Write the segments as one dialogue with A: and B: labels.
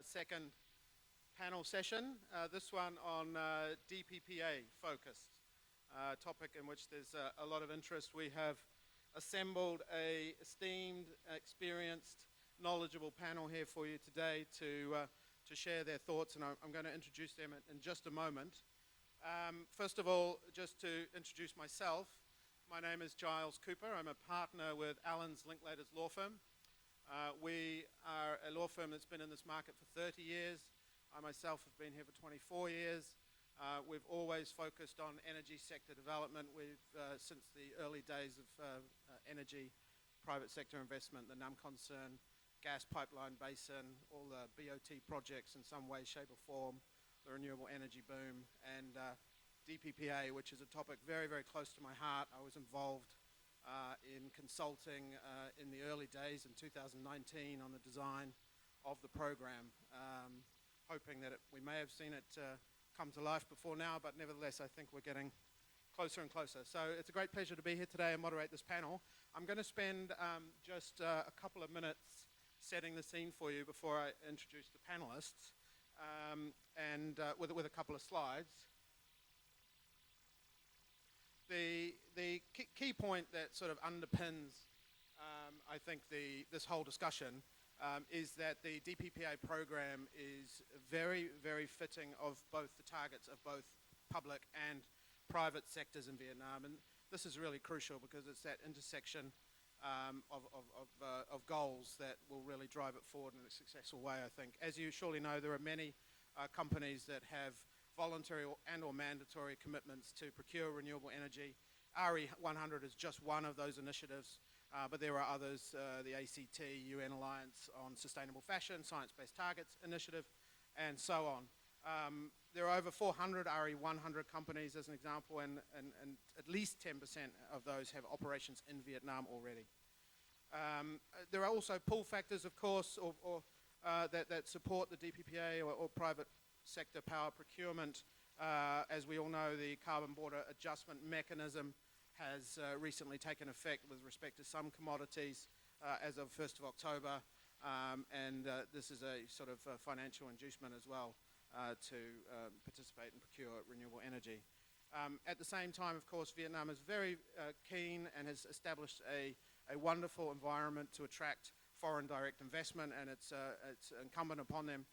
A: second panel session, this one on DPPA focused, topic in which there's a lot of interest. We have assembled a esteemed, experienced, knowledgeable panel here for you today to share their thoughts, and I'm going to introduce them in just a moment. First of all, just to introduce myself, my name is Giles Cooper. I'm a partner with Allens Linklaters law firm. We are a law firm that's been in this market for 30 years. I myself have been here for 24 years. We've always focused on energy sector development. Since the early days of energy, private sector investment, the NUM concern, gas pipeline basin, all the BOT projects in some way, shape or form, the renewable energy boom, and DPPA, which is a topic very, very close to my heart. I was involved in consulting in the early days in 2019 on the design of the program, hoping that we may have seen it come to life before now, but nevertheless I think we're getting closer and closer. So it's a great pleasure to be here today and moderate this panel. I'm going to spend just a couple of minutes setting the scene for you before I introduce the panelists, and with a couple of slides. The key point that sort of underpins, I think, this whole discussion is that the DPPA program is very, very fitting of both the targets of both public and private sectors in Vietnam. And this is really crucial because it's that intersection of goals that will really drive it forward in a successful way, I think. As you surely know, there are many companies that have voluntary and or mandatory commitments to procure renewable energy. RE100 is just one of those initiatives, but there are others, the ACT, UN Alliance on Sustainable Fashion, Science-Based Targets Initiative, and so on. There are over 400 RE100 companies, as an example, and at least 10% of those have operations in Vietnam already. There are also pull factors, of course, that support the DPPA or private sector power procurement. As we all know, the Carbon Border Adjustment Mechanism has recently taken effect with respect to some commodities as of 1st of October, and this is a sort of financial inducement as well to participate and procure renewable energy. At the same time, of course, Vietnam is very keen and has established a wonderful environment to attract foreign direct investment, and it's incumbent upon them,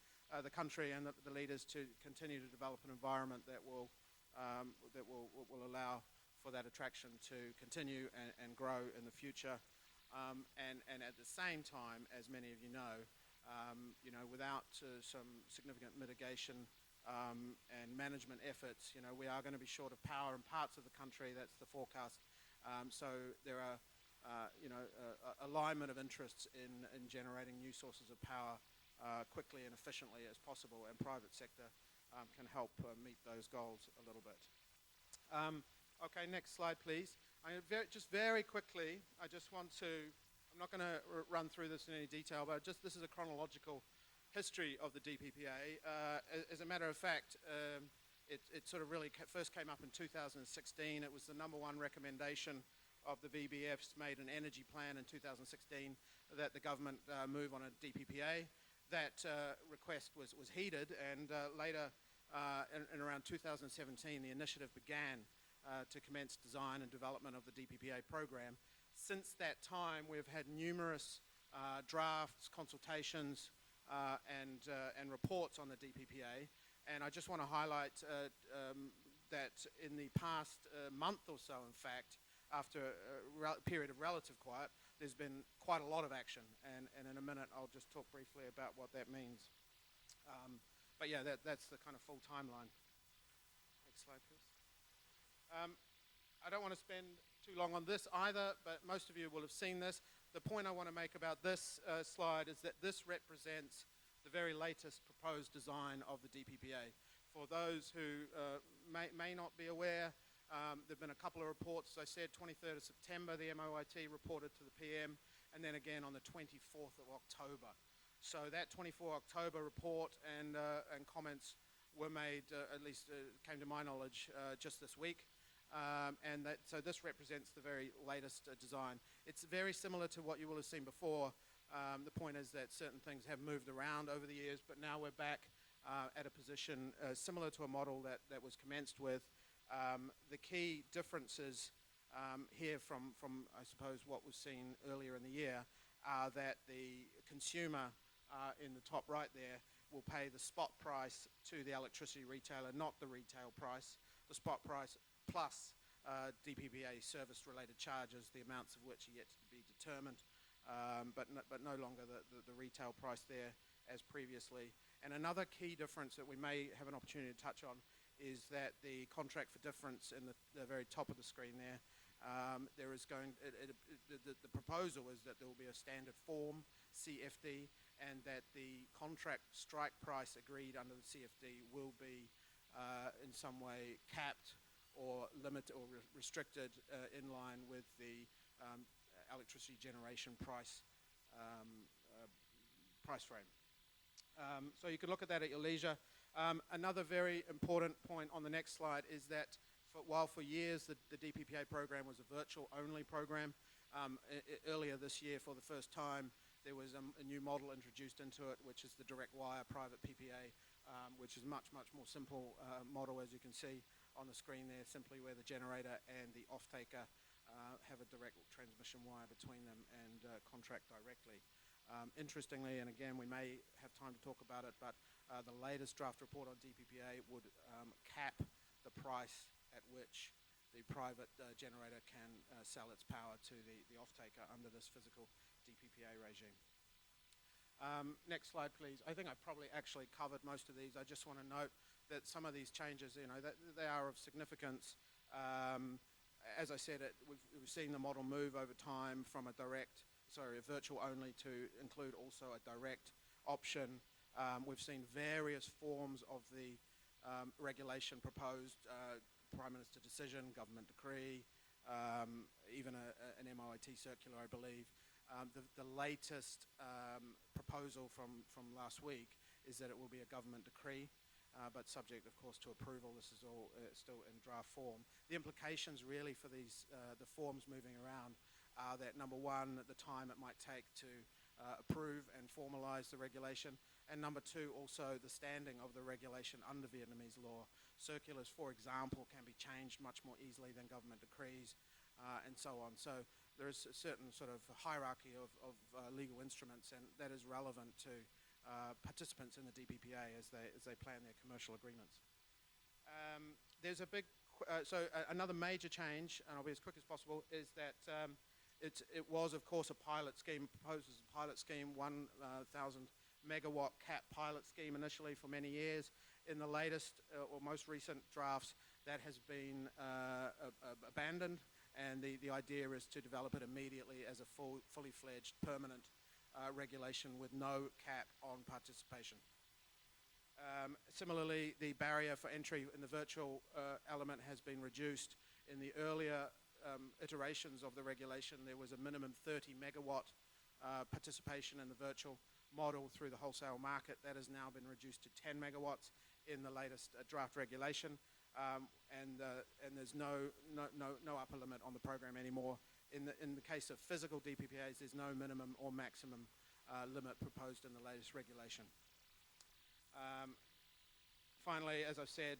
A: the country and the leaders, to continue to develop an environment that will allow for that attraction to continue and grow in the future. And at the same time, as many of you know, without some significant mitigation and management efforts, we are going to be short of power in parts of the country. That's the forecast. So there are alignment of interests in generating new sources of power quickly and efficiently as possible, and private sector can help meet those goals a little bit. Okay, next slide, please. Just very quickly, I'm not going to run through this in any detail, but this is a chronological history of the DPPA. As a matter of fact, it sort of really first came up in 2016. It was the number one recommendation of the VBF's made an energy plan in 2016 that the government move on a DPPA. That request was heeded, and later in around 2017 the initiative began to commence design and development of the DPPA program. Since that time we've had numerous drafts, consultations and reports on the DPPA, and I just want to highlight that in the past month or so, in fact, after a period of relative quiet, there's been quite a lot of action, and in a minute I'll just talk briefly about what that means. But yeah, that's the kind of full timeline. Next slide, please. I don't want to spend too long on this either, but most of you will have seen this. The point I want to make about this slide is that this represents the very latest proposed design of the DPPA. For those who may not be aware, there have been a couple of reports. As I said, 23rd of September, the MOIT reported to the PM, and then again on the 24th of October. So that 24 October report and comments were made, at least came to my knowledge, just this week. So this represents the very latest design. It's very similar to what you will have seen before, The point is that certain things have moved around over the years, but now we're back at a position similar to a model that was commenced with. The key differences here from, I suppose, what was seen earlier in the year are that the consumer in the top right there will pay the spot price to the electricity retailer, not the retail price. The spot price plus DPPA service-related charges, the amounts of which are yet to be determined, but no longer the retail price there as previously. And another key difference that we may have an opportunity to touch on is that the contract for difference in the very top of the screen there, there is the proposal is that there will be a standard form, CFD, and that the contract strike price agreed under the CFD will be in some way capped or limited or restricted in line with the electricity generation price frame. So you can look at that at your leisure. Another very important point on the next slide is that while for years the DPPA program was a virtual-only program, earlier this year for the first time there was a new model introduced into it, which is the direct wire private PPA, which is much more simple model, as you can see on the screen there, simply where the generator and the off-taker have a direct transmission wire between them and contract directly. Interestingly, and again, we may have time to talk about it, but the latest draft report on DPPA would cap the price at which the private generator can sell its power to the off-taker under this physical DPPA regime. Next slide, please. I think I've probably actually covered most of these. I just want to note that some of these changes, that they are of significance. As I said, we've seen the model move over time from a virtual only to include also a direct option. We've seen various forms of the regulation proposed, Prime Minister decision, government decree, even an MOIT circular, I believe. The latest proposal from last week is that it will be a government decree, but subject, of course, to approval. This is all still in draft form. The implications really for these the forms moving around are that, number one, the time it might take to approve and formalize the regulation, and number two, also the standing of the regulation under Vietnamese law. Circulars, for example, can be changed much more easily than government decrees, and so on. So there is a certain sort of hierarchy of legal instruments, and that is relevant to participants in the DPPA as they plan their commercial agreements. There's a big, another major change, and I'll be as quick as possible, is that it was, of course, a pilot scheme, proposed as a pilot scheme, 1,000 megawatt cap pilot scheme initially for many years. In the latest or most recent drafts, that has been abandoned, and the idea is to develop it immediately as a fully fledged permanent regulation with no cap on participation. Similarly, the barrier for entry in the virtual element has been reduced. In the earlier iterations of the regulation, there was a minimum 30 megawatt participation in the virtual model through the wholesale market. That has now been reduced to 10 megawatts in the latest draft regulation, and there's no upper limit on the program anymore. In the case of physical DPPAs, there's no minimum or maximum limit proposed in the latest regulation. Finally, as I've said,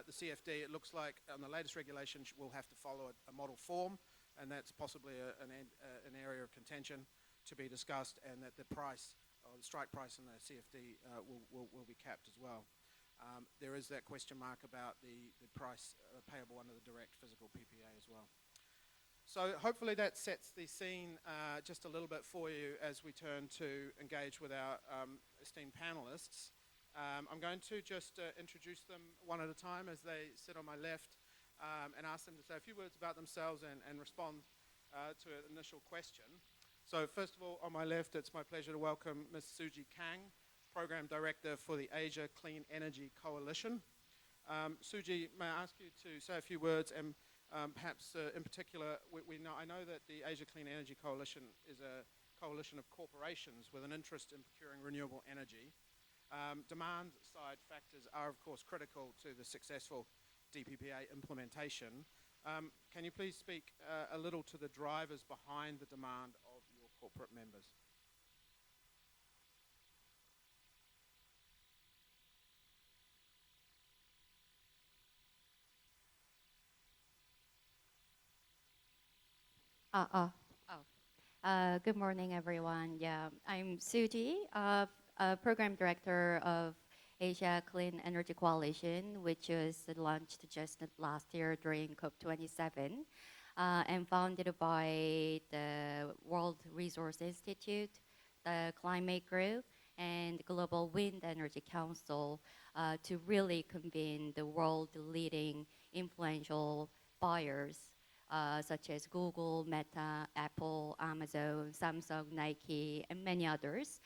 A: the CFD, it looks like on the latest regulation will have to follow a model form, and that's possibly an area of contention to be discussed, and that the price, or the strike price in the CFD will be capped as well. There is that question mark about the price payable under the direct physical PPA as well. So hopefully that sets the scene just a little bit for you as we turn to engage with our esteemed panelists. I'm going to just introduce them one at a time as they sit on my left, and ask them to say a few words about themselves and respond to an initial question. So first of all, on my left, it's my pleasure to welcome Ms. Suji Kang, Program Director for the Asia Clean Energy Coalition. Suji, may I ask you to say a few words, and perhaps in particular, I know that the Asia Clean Energy Coalition is a coalition of corporations with an interest in procuring renewable energy. Demand side factors are, of course, critical to the successful DPPA implementation. Can you please speak a little to the drivers behind the demand of your corporate members?
B: Uh, uh, Good morning, everyone. Yeah, I'm Suji, Program Director of Asia Clean Energy Coalition, which was launched just last year during COP27, and founded by the World Resource Institute, the Climate Group, and Global Wind Energy Council to really convene the world leading influential buyers such as Google, Meta, Apple, Amazon, Samsung, Nike, and many others,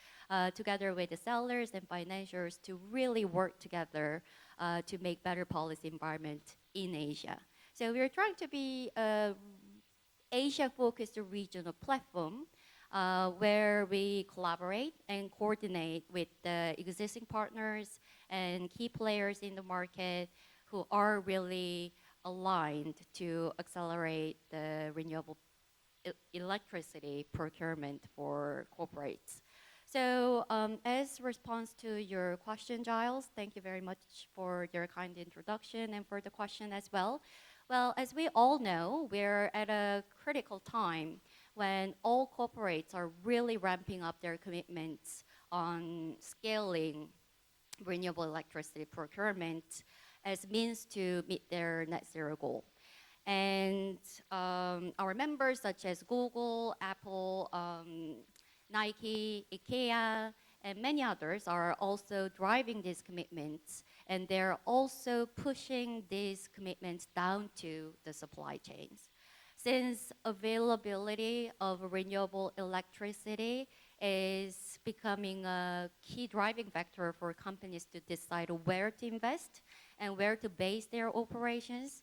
B: together with the sellers and financiers to really work together to make better policy environment in Asia. So we're trying to be a Asia-focused regional platform where we collaborate and coordinate with the existing partners and key players in the market who are really aligned to accelerate the renewable electricity procurement for corporates. So as response to your question, Giles, thank you very much for your kind introduction and for the question as well. Well, as we all know, we're at a critical time when all corporates are really ramping up their commitments on scaling renewable electricity procurement as means to meet their net zero goal. And our members such as Google, Apple, Nike, IKEA, and many others are also driving these commitments, and they're also pushing these commitments down to the supply chains. Since availability of renewable electricity is becoming a key driving factor for companies to decide where to invest and where to base their operations,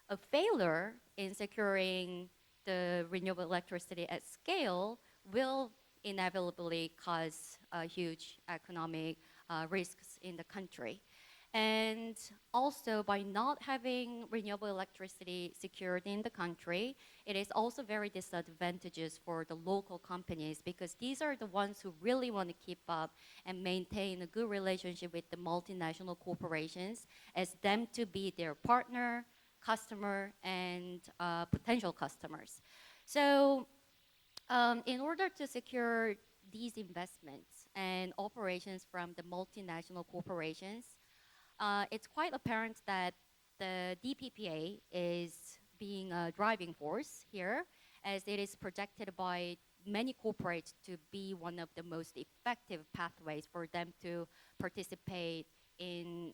B: a failure in securing the renewable electricity at scale will inevitably cause huge economic risks in the country. And also, by not having renewable electricity secured in the country, it is also very disadvantageous for the local companies because these are the ones who really want to keep up and maintain a good relationship with the multinational corporations as them to be their partner, customer, and potential customers. So in order to secure these investments and operations from the multinational corporations, it's quite apparent that the DPPA is being a driving force here, as it is projected by many corporates to be one of the most effective pathways for them to participate in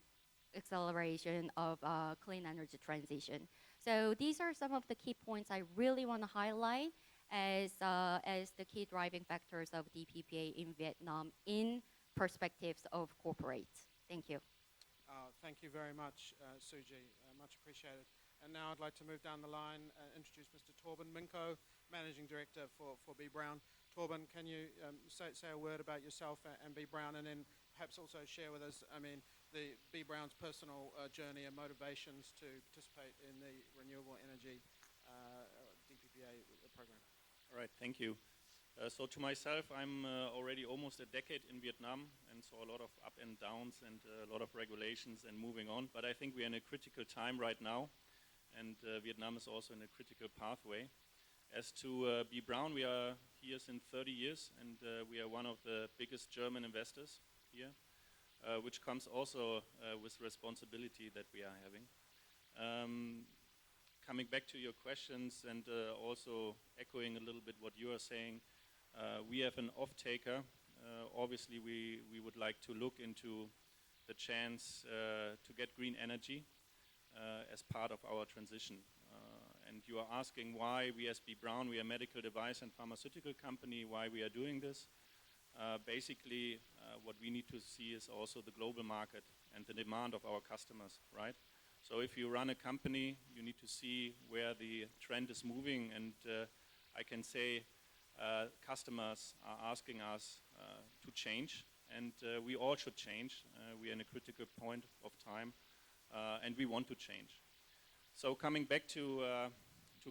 B: acceleration of clean energy transition. So these are some of the key points I really want to highlight as the key driving factors of DPPA in Vietnam in perspectives of corporates. Thank you.
A: Thank you very much, Suji. Much appreciated. And now I'd like to move down the line and introduce Mr. Torben Minko, Managing Director for B. Brown. Torben, can you say a word about yourself and B. Brown, and then perhaps also share with us, the B. Brown's personal journey and motivations to participate in the renewable energy DPPA program?
C: All right, thank you. So to myself, I'm already almost a decade in Vietnam and saw a lot of up and downs and a lot of regulations and moving on. But I think we're in a critical time right now, and Vietnam is also in a critical pathway. As to B. Brown, we are here since 30 years, and we are one of the biggest German investors here, which comes also with responsibility that we are having. Coming back to your questions and also echoing a little bit what you are saying, we have an off-taker. Obviously, we would like to look into the chance to get green energy as part of our transition. And you are asking why we as B. Brown, we are a medical device and pharmaceutical company, why we are doing this. Basically, what we need to see is also the global market and the demand of our customers, right? So if you run a company, you need to see where the trend is moving, and I can say customers are asking us to change, and we all should change. We are in a critical point of time, and we want to change. So coming back to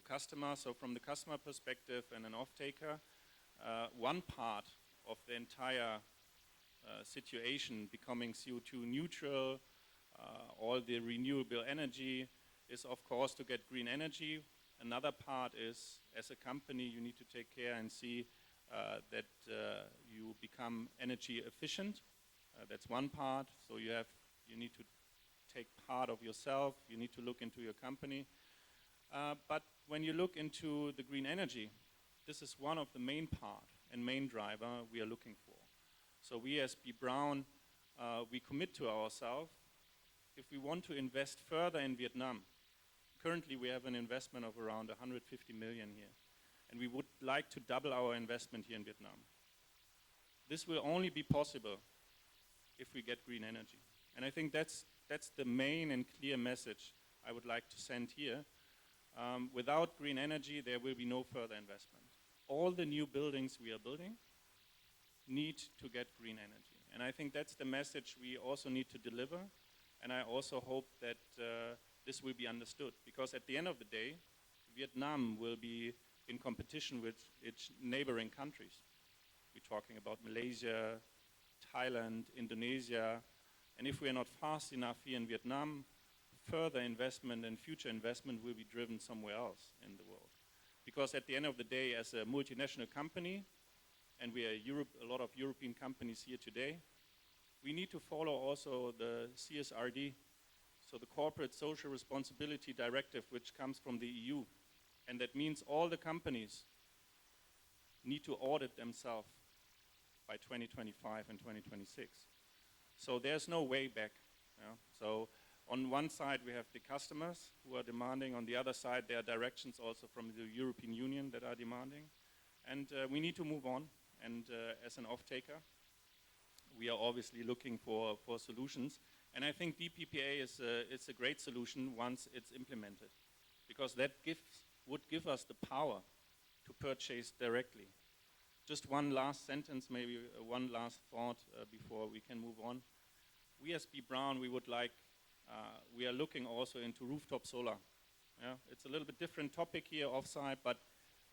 C: customers, so from the customer perspective and an off-taker, one part of the entire situation becoming CO2 neutral, all the renewable energy is of course to get green energy. Another part is, as a company, you need to take care and see that you become energy efficient. That's one part. So you need to take part of yourself. You need to look into your company. But when you look into the green energy, this is one of the main part and main driver we are looking for. So we as B. Brown, we commit to ourselves, if we want to invest further in Vietnam, currently we have an investment of around 150 million here. And we would like to double our investment here in Vietnam. This will only be possible if we get green energy. And I think that's the main and clear message I would like to send here. Without green energy, there will be no further investment. All the new buildings we are building need to get green energy. And I think that's the message we also need to deliver. And I also hope that this will be understood. Because at the end of the day, Vietnam will be in competition with its neighboring countries. We're talking about Malaysia, Thailand, Indonesia. And if we are not fast enough here in Vietnam, further investment and future investment will be driven somewhere else in the world. Because at the end of the day, as a multinational company, and we are a lot of European companies here today, we need to follow also the CSRD, so the Corporate Social Responsibility Directive, which comes from the EU. And that means all the companies need to audit themselves by 2025 and 2026. So there's no way back. Yeah? So on one side, we have the customers who are demanding. On the other side, there are directions also from the European Union that are demanding. And we need to move on. And as an off-taker, we are obviously looking for solutions. And I think DPPA is a great solution once it's implemented, because that would give us the power to purchase directly. Just one last sentence, maybe one last thought before we can move on. We as B. Brown, we are looking also into rooftop solar. Yeah? It's a little bit different topic here offsite, but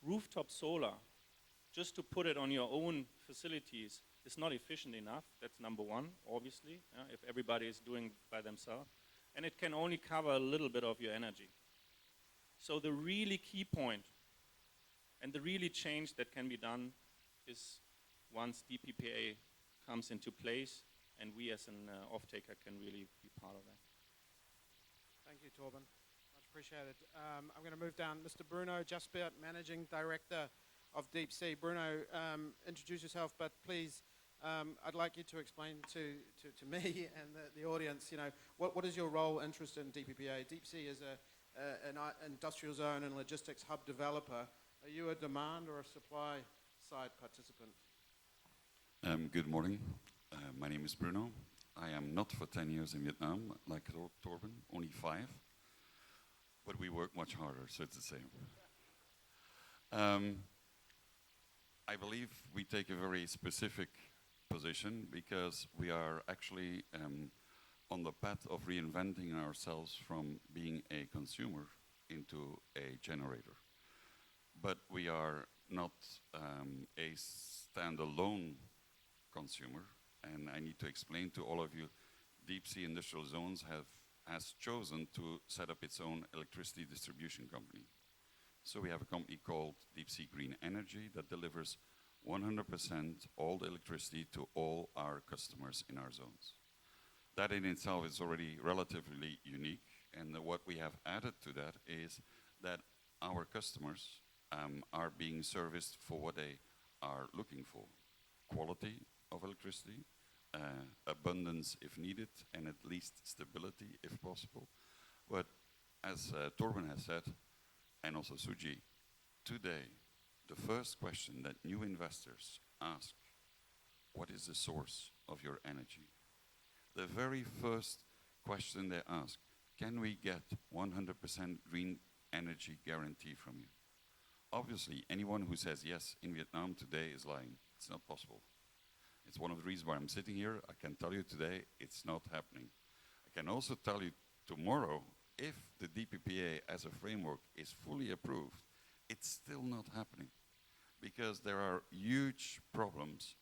C: rooftop solar, just to put it on your own facilities, is not efficient enough. That's number one, obviously, if everybody is doing by themselves. And it can only cover a little bit of your energy. So the really key point and the really change that can be done is once DPPA comes into place, and we as an off-taker can really be part of that.
A: Thank you, Torben. Much appreciated. I'm going to move down. Mr. Bruno Jaspert, Managing Director of Deep Sea. Bruno, introduce yourself, but please, I'd like you to explain to me and the audience, what is your role, interest in DPPA? Deep Sea is an industrial zone and logistics hub developer. Are you a demand or a supply side participant?
D: Good morning. My name is Bruno. I am not for 10 years in Vietnam, like Torben, only 5. But we work much harder, so it's the same. I believe we take a very specific position because we are actually on the path of reinventing ourselves from being a consumer into a generator. But we are not a standalone consumer, and I need to explain to all of you, Deep Sea Industrial Zones has chosen to set up its own electricity distribution company. So we have a company called Deep Sea Green Energy that delivers 100% all the electricity to all our customers in our zones. That in itself is already relatively unique, and what we have added to that is that our customers are being serviced for what they are looking for. Quality of electricity, abundance if needed, and at least stability if possible. But as Torben has said, and also Suji, today, the first question that new investors ask, what is the source of your energy? The very first question they ask, can we get 100% green energy guarantee from you? Obviously, anyone who says yes in Vietnam today is lying. It's not possible. It's one of the reasons why I'm sitting here. I can tell you today, it's not happening. I can also tell you tomorrow, if the DPPA as a framework is fully approved, it's still not happening. Because there are huge problems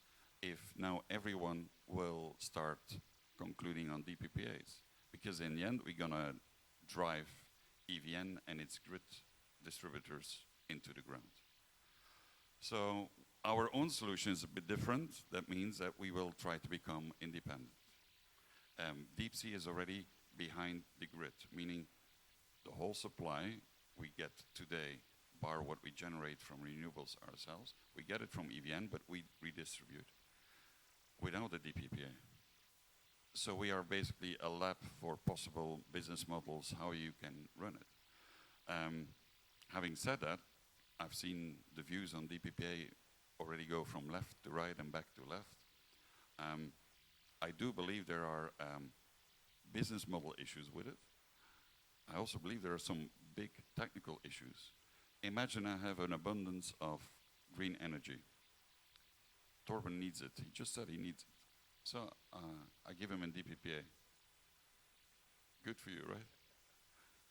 D: if now everyone will start concluding on DPPAs. Because in the end, we're going to drive EVN and its grid distributors into the ground. So our own solution is a bit different. That means that we will try to become independent. Deep Sea is already behind the grid, meaning the whole supply we get today, bar what we generate from renewables ourselves, we get it from EVN, but we redistribute without the DPPA. So we are basically a lab for possible business models, how you can run it. Having said that, I've seen the views on DPPA already go from left to right and back to left. I do believe there are business model issues with it. I also believe there are some big technical issues. Imagine I have an abundance of green energy. Torben needs it. He just said he needs it. So I give him a DPPA. Good for you, right?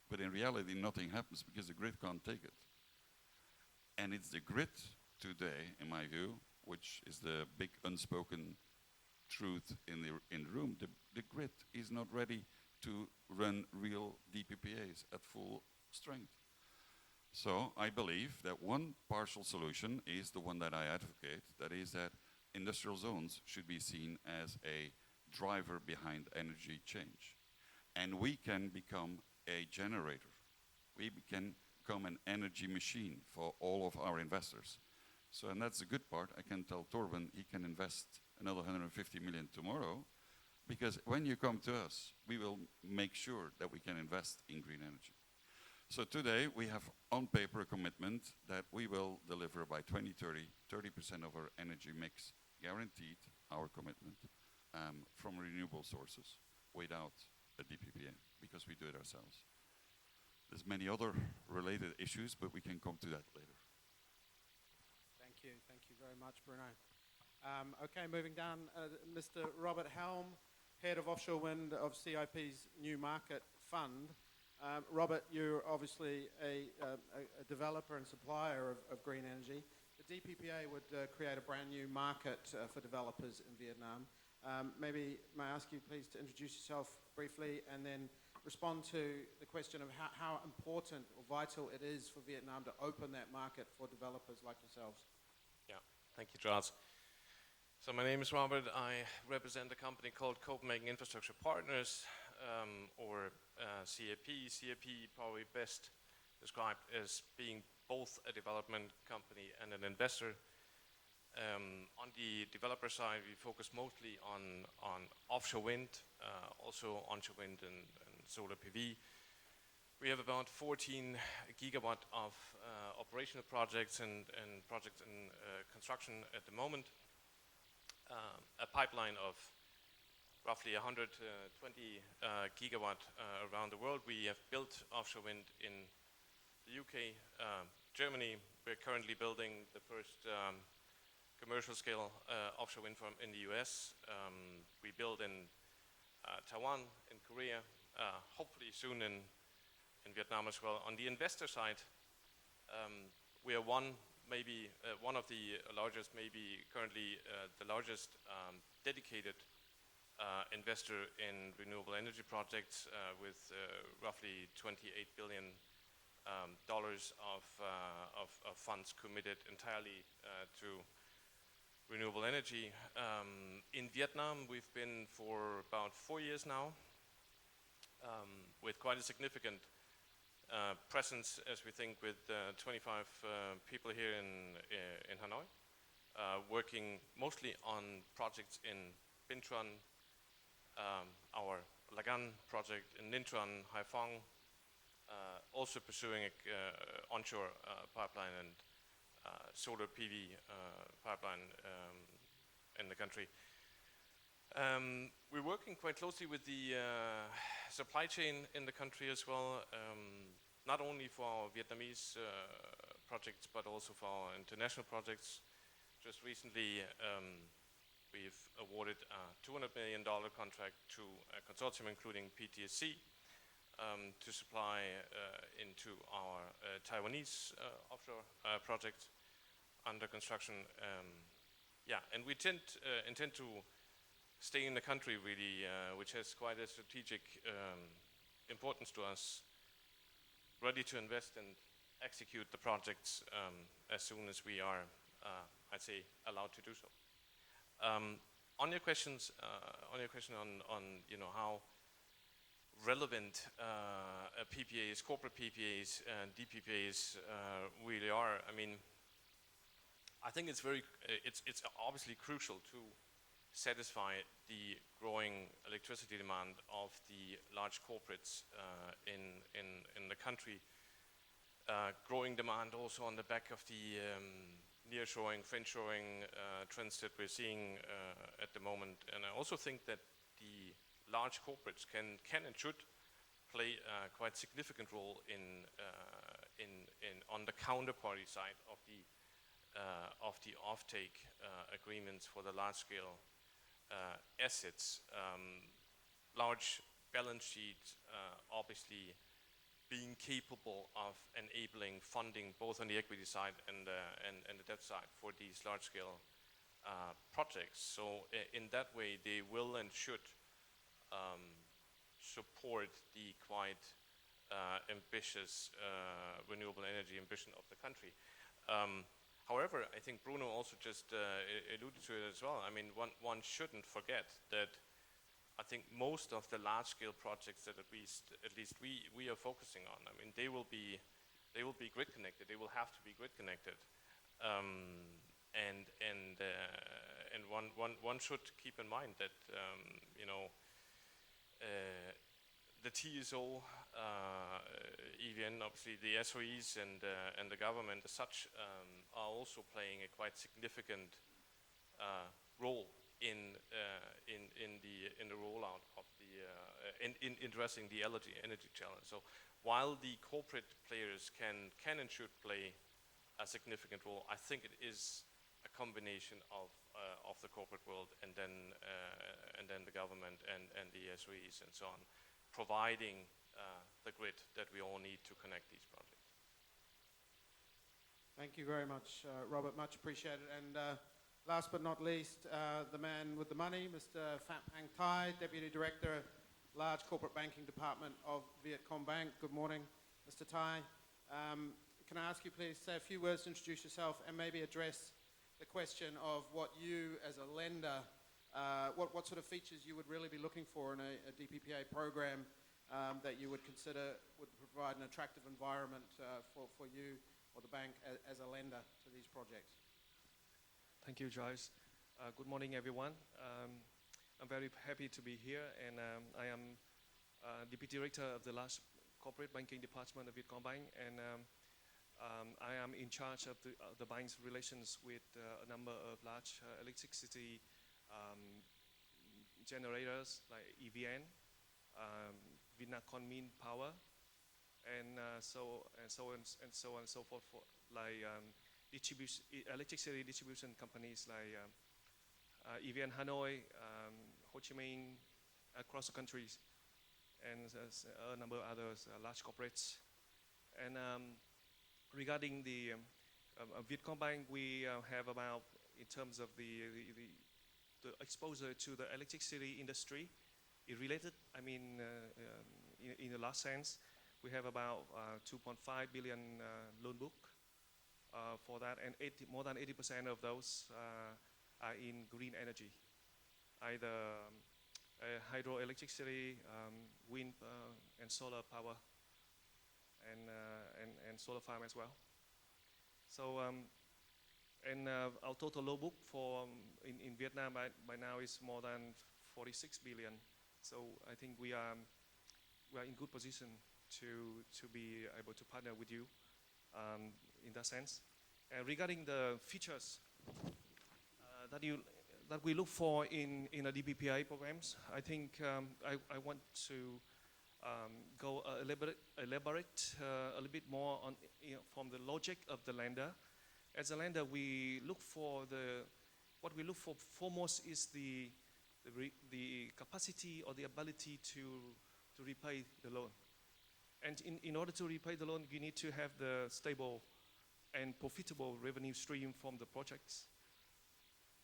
D: But in reality, nothing happens because the grid can't take it. And it's the grid today, in my view, which is the big unspoken truth in the room. The grid is not ready to run real DPPAs at full strength. So I believe that one partial solution is the one that I advocate, that is that industrial zones should be seen as a driver behind energy change. And we can become a generator. We can become an energy machine for all of our investors. So, and that's the good part. I can tell Torben he can invest another 150 million tomorrow, because when you come to us, we will make sure that we can invest in green energy. So today we have on paper a commitment that we will deliver by 2030, 30% of our energy mix, guaranteed our commitment, from renewable sources without a DPPA, because we do it ourselves. There's many other related issues, but we can come to that later.
A: Thank you very much, Bruno. Okay, moving down, Mr. Robert Helm, Head of Offshore Wind of CIP's New Market Fund. Robert, you're obviously a developer and supplier of green energy. The DPPA would create a brand new market for developers in Vietnam. Maybe may I ask you please to introduce yourself briefly and then respond to the question of how important or vital it is for Vietnam to open that market for developers like yourselves.
E: Yeah, thank you, Charles. So my name is Robert. I represent a company called Copenhagen Infrastructure Partners, or CAP. CAP probably best described as being both a development company and an investor. On the developer side, we focus mostly on offshore wind, also onshore wind and solar PV. We have about 14 gigawatt of operational projects and projects in construction at the moment. A pipeline of roughly 120 gigawatt around the world. We have built offshore wind in the UK, Germany. We're currently building the first commercial scale offshore wind farm in the US. We build in Taiwan, in Korea, hopefully soon in Vietnam as well. On the investor side, we are one of the largest, maybe currently the largest dedicated investor in renewable energy projects with roughly $28 billion of funds committed entirely to renewable energy. In Vietnam, we've been for about 4 years now, with quite a significant presence, as we think, with 25 people here in Hanoi, working mostly on projects in Binh Thuan, our Lagan project in Ninh Thuan, Hai Phong, also pursuing onshore pipeline and solar PV pipeline in the country. We're working quite closely with the supply chain in the country as well, not only for our Vietnamese projects, but also for our international projects. Just recently, we've awarded a $200 million contract to a consortium including PTSC to supply into our Taiwanese offshore project under construction. And we intend to stay in the country really, which has quite a strategic importance to us, ready to invest and execute the projects as soon as we are, I'd say, allowed to do so. On your questions, on your question on how relevant PPAs, corporate PPAs, and DPPAs really are. I mean, I think it's it's obviously crucial to satisfy the growing electricity demand of the large corporates in the country. Growing demand also on the back of the nearshoring, friendshoring trends that we're seeing at the moment. And I also think that the large corporates can and should play a quite significant role on the counterparty side of the offtake agreements for the large-scale assets. Large balance sheets, obviously being capable of enabling funding both on the equity side and the debt side for these large-scale projects. So in that way, they will and should support the quite ambitious renewable energy ambition of the country. However, I think Bruno also just alluded to it as well. I mean, one shouldn't forget that I think most of the large-scale projects that at least we are focusing on, I mean, they will be grid connected. They will have to be grid connected, and one should keep in mind that the TSO, EVN, obviously the SOEs and the government as such are also playing a quite significant role in the rollout of in addressing the energy challenge. So while the corporate players can and should play a significant role, I think it is a combination of the corporate world and then the government and the SOEs and so on, providing the grid that we all need to connect these projects.
A: Thank you very much, Robert. Much appreciated. And last but not least, the man with the money, Mr. Pham Anh Thai, Deputy Director, Large Corporate Banking Department of Vietcombank. Good morning, Mr. Thai. Can I ask you please say a few words to introduce yourself and maybe address the question of what you as a lender, what sort of features you would really be looking for in a DPPA program that you would consider would provide an attractive environment for you or the bank as a lender to these projects?
F: Thank you, Joyce. Good morning, everyone. I'm very happy to be here, and I am Deputy Director of the Large Corporate Banking Department of Vietcombank, and I am in charge of the bank's relations with a number of large electricity generators like EVN, Vinacon Min Power, and so on and so forth, like electricity distribution companies like EVN Hanoi, Ho Chi Minh, across the countries, and a number of others, large corporates. And regarding the Vietcombank, we have about, in terms of the exposure to the electricity industry, related, I mean, in the last sense, we have about 2.5 billion loan book for that, and more than 80% of those are in green energy, either hydroelectricity, wind and solar power, and solar farm as well. So, our total loan book for in Vietnam by now is more than 46 billion. So I think we are in good position to be able to partner with you in that sense. And regarding the features that we look for in a DPPA programs, I think I want to go elaborate a little bit more on from the logic of the lender. As a lender, we look for what we look for foremost is the capacity or the ability to repay the loan. And in order to repay the loan, you need to have the stable and profitable revenue stream from the projects.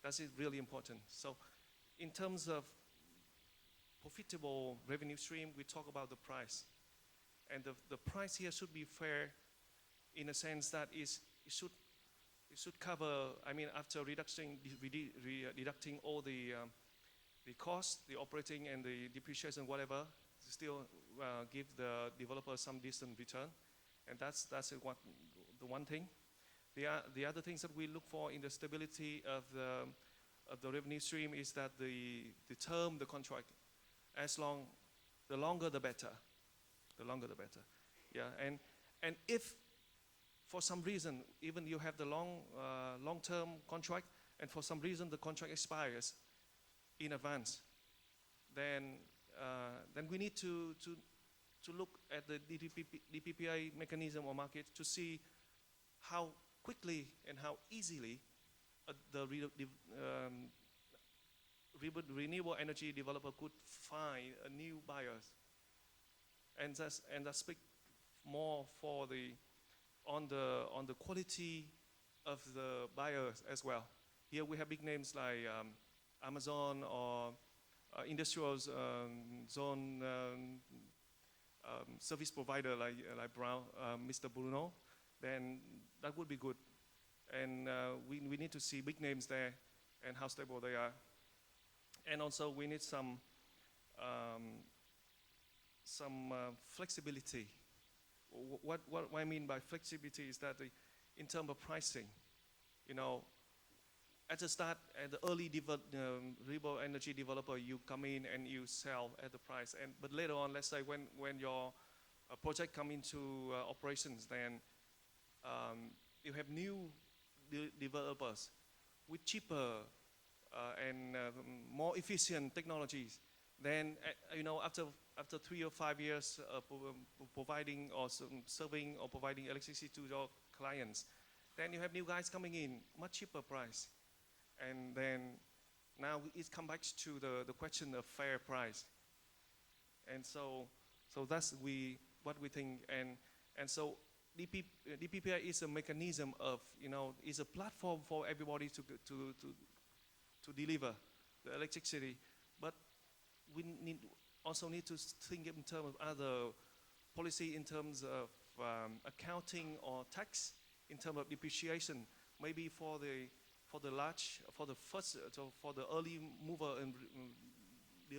F: That's really important. So in terms of profitable revenue stream, we talk about the price. And the price here should be fair in a sense that it should cover, I mean, after deducting all the cost, the operating and the depreciation, whatever, still give the developer some decent return. And that's the one thing. The other things that we look for in the stability of the revenue stream is that the term, the contract, the longer the better. The longer the better. Yeah, and if for some reason, even you have the long-term contract, and for some reason the contract expires in advance, then we need to look at the DPPA mechanism or market to see how quickly and how easily the renewable energy developer could find a new buyers, and that speak more for on the quality of the buyers as well. Here we have big names like Amazon or industrial zone service provider like Brown, Mr. Bruno. Then that would be good. And we need to see big names there and how stable they are. And also we need some flexibility. What I mean by flexibility is that in terms of pricing, you know, at the start, at the early renewable energy developer, you come in and you sell at the price. But later on, let's say when your project come into operations, then you have new developers with cheaper and more efficient technologies. Then you know, after 3 or 5 years providing or serving or providing electricity to your clients, then you have new guys coming in, much cheaper price. And then now it comes back to the question of fair price. And so that's what we think. And so DPPA is a mechanism of, you know, is a platform for everybody to deliver the electricity. But we also need to think in terms of other policy, in terms of accounting or tax, in terms of depreciation, maybe for the early mover and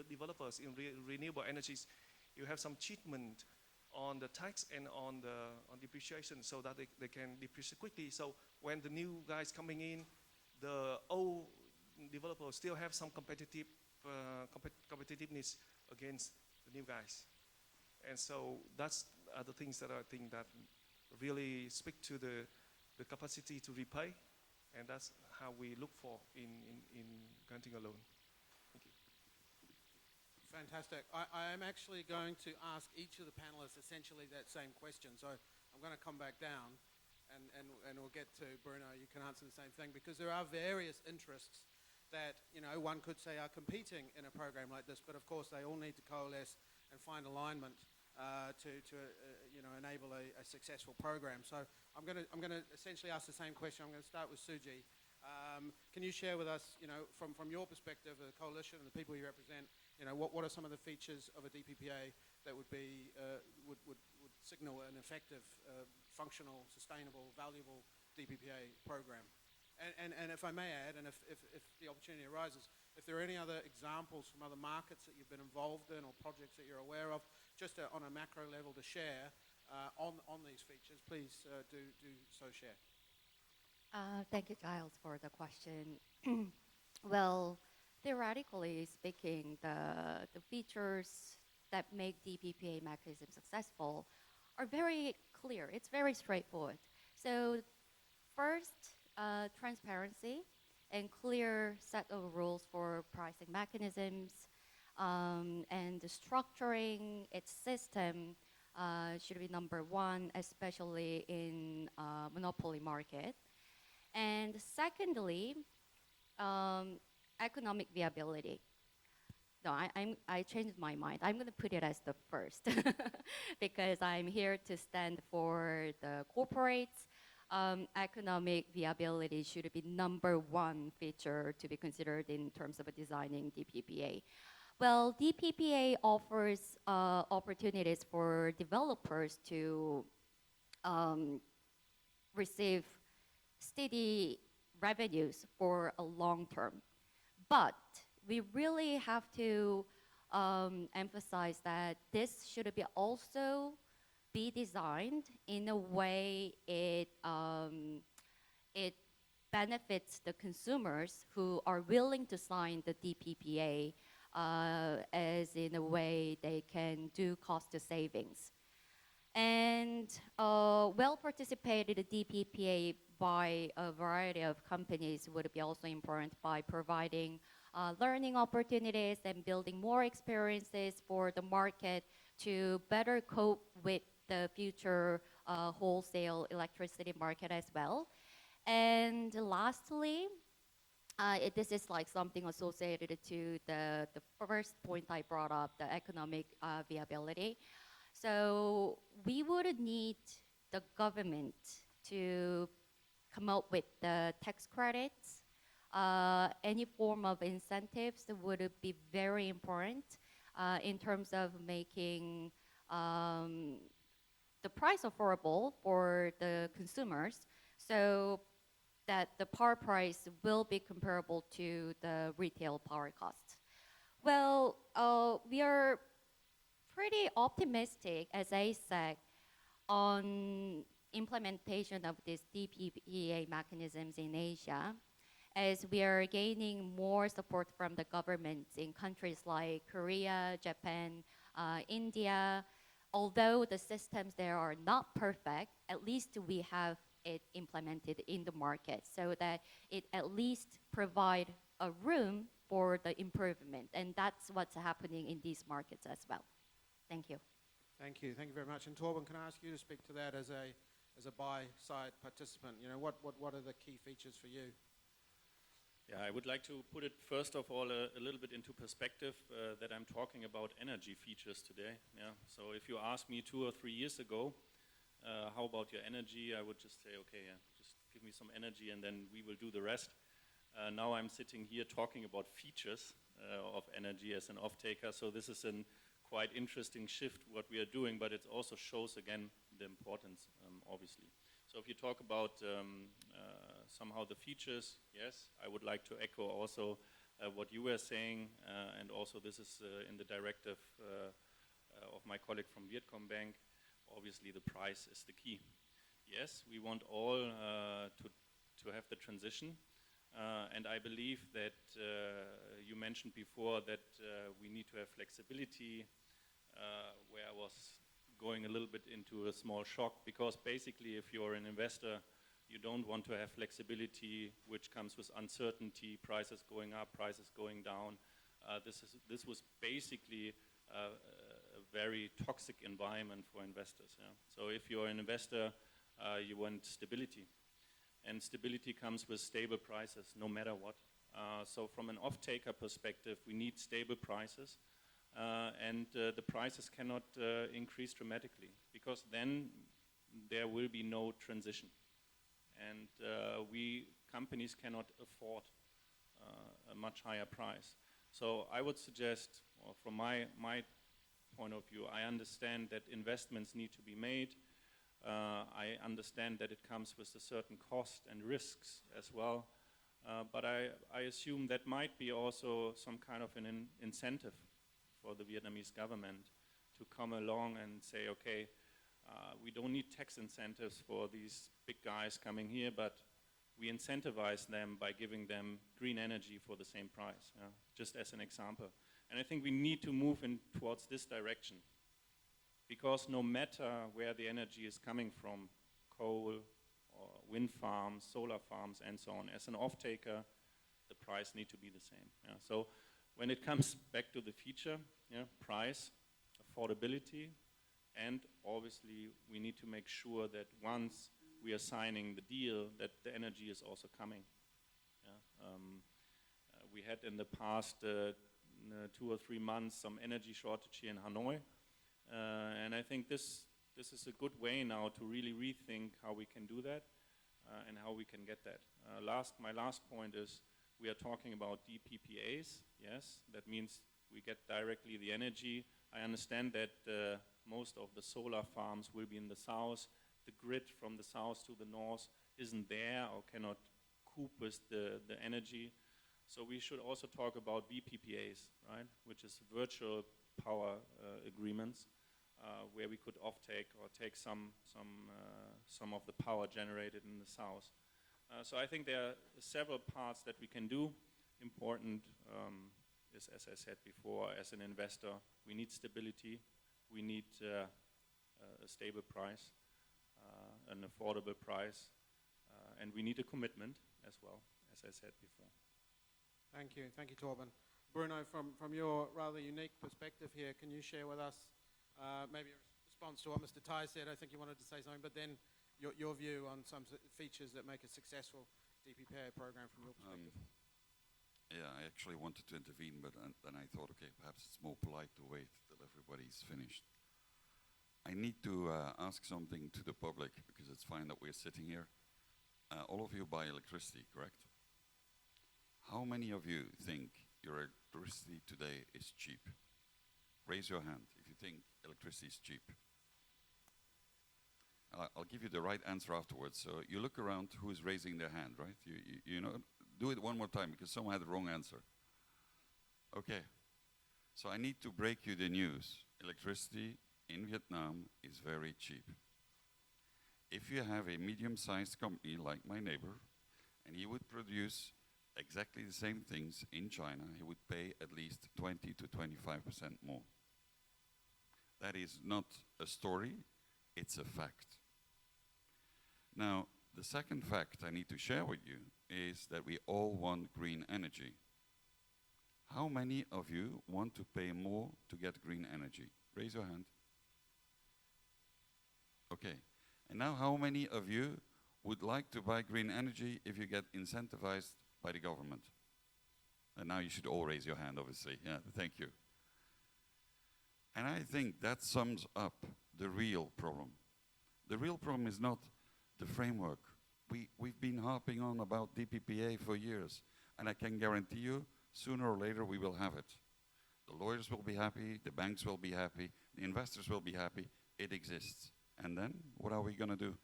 F: developers in renewable energies, you have some treatment on the tax and on depreciation, so that they can depreciate quickly. So when the new guys coming in, the old developers still have some competitiveness against the new guys. And so that's the things that I think that really speak to the capacity to repay, and that's how we look for in granting a loan. Thank you.
A: Fantastic. I am actually going to ask each of the panelists essentially that same question. So I'm going to come back down and we'll get to Bruno. You can answer the same thing, because there are various interests that, you know, one could say are competing in a program like this, but of course they all need to coalesce and find alignment to you know, enable a successful program. So I'm going to essentially ask the same question. I'm going to start with Suji. Can you share with us, you know, from your perspective, the coalition and the people you represent, you know, what are some of the features of a DPPA that would be would signal an effective, functional, sustainable, valuable DPPA program? And if I may add, and if the opportunity arises, if there are any other examples from other markets that you've been involved in or projects that you're aware of, just on a macro level to share on these features, please do so share.
B: Thank you, Giles, for the question. Well, theoretically speaking, the features that make DPPA mechanism successful are very clear. It's very straightforward. So first, transparency and clear set of rules for pricing mechanisms, and the structuring its system should be number one, especially in monopoly market. And secondly, economic viability. No, I changed my mind. I'm going to put it as the first because I'm here to stand for the corporates. Economic viability should be number one feature to be considered in terms of designing DPPA. Well, DPPA offers opportunities for developers to receive steady revenues for a long term. But we really have to emphasize that this should be also be designed in a way it benefits the consumers who are willing to sign the DPPA, as in a way they can do cost savings. And well participated DPPA by a variety of companies would be also important by providing learning opportunities and building more experiences for the market to better cope with the future wholesale electricity market as well. And lastly, this is like something associated to the first point I brought up, the economic viability. So we would need the government to come up with the tax credits. Any form of incentives would be very important in terms of making the price affordable for the consumers, so that the power price will be comparable to the retail power costs. Well, we are pretty optimistic, as I said, on implementation of these DPPA mechanisms in Asia, as we are gaining more support from the governments in countries like Korea, Japan, India. Although the systems there are not perfect, at least we have it implemented in the market so that it at least provide a room for the improvement. And that's what's happening in these markets as well. Thank you.
A: Thank you. Thank you very much. And Torben, can I ask you to speak to that as a buy-side participant? You know, what are the key features for you?
C: Yeah, I would like to put it first of all a little bit into perspective that I'm talking about energy features today. Yeah, so if you asked me 2 or 3 years ago, how about your energy? I would just say, okay, yeah, just give me some energy and then we will do the rest. Now I'm sitting here talking about features of energy as an off-taker, so this is a quite interesting shift what we are doing, but it also shows again the importance, obviously. So if you talk about somehow the features, yes, I would like to echo also what you were saying, and also this is in the directive of my colleague from Vietcombank. Obviously the price is the key. Yes, we want all to have the transition, and I believe that you mentioned before that we need to have flexibility, where I was going a little bit into a small shock, because basically if you're an investor, you don't want to have flexibility which comes with uncertainty, prices going up, prices going down. This was basically a very toxic environment for investors. Yeah? So if you're an investor, you want stability. And stability comes with stable prices, no matter what. So from an off-taker perspective, we need stable prices. And the prices cannot increase dramatically, because then there will be no transition. And companies cannot afford a much higher price. So I would suggest, or from my point of view, I understand that investments need to be made. I understand that it comes with a certain cost and risks as well. But I assume that might be also some kind of an incentive for the Vietnamese government to come along and say, okay, we don't need tax incentives for these big guys coming here, but we incentivize them by giving them green energy for the same price, yeah? Just as an example. And I think we need to move in towards this direction, because no matter where the energy is coming from, coal or wind farms, solar farms and so on, as an off-taker, the price need to be the same. Yeah? So when it comes back to the feature, yeah, price, affordability, and obviously we need to make sure that once we are signing the deal, that the energy is also coming. Yeah? We had in the past 2 or 3 months some energy shortage here in Hanoi, and I think this is a good way now to really rethink how we can do that and how we can get that. My last point is, we are talking about DPPAs. Yes, that means we get directly the energy. I understand that most of the solar farms will be in the south. the grid from the south to the north isn't there or cannot cope with the energy. So we should also talk about DPPAs, right, which is virtual power agreements, where we could offtake or take some of the power generated in the south. So I think there are several parts that we can do. Important is, as I said before, as an investor, we need stability, we need a stable price, an affordable price, and we need a commitment as well, as I said before.
A: Thank you, Torben. Bruno, from your rather unique perspective here, can you share with us maybe a response to what Mr. Tai said? I think you wanted to say something, but then your view on some features that make a successful DPPA program from your perspective.
D: Yeah, I actually wanted to intervene, but then I thought, okay, perhaps it's more polite to wait till everybody's finished. I need to ask something to the public, because it's fine that we're sitting here. All of you buy electricity, correct? How many of you think your electricity today is cheap? Raise your hand if you think electricity is cheap. I'll give you the right answer afterwards. So you look around, who is raising their hand, right? You know, do it one more time, because someone had the wrong answer. Okay. So I need to break you the news. Electricity in Vietnam is very cheap. If you have a medium-sized company like my neighbor, and he would produce exactly the same things in China, he would pay at least 20 to 25% more. That is not a story, it's a fact. Now, the second fact I need to share with you is that we all want green energy. How many of you want to pay more to get green energy? Raise your hand. Okay. And now how many of you would like to buy green energy if you get incentivized by the government? And now you should all raise your hand, obviously. Yeah, thank you. And I think that sums up the real problem. The real problem is not the framework. We've been harping on about DPPA for years, and I can guarantee you, sooner or later we will have it. The lawyers will be happy, the banks will be happy, the investors will be happy. It exists. And then, what are we going to do?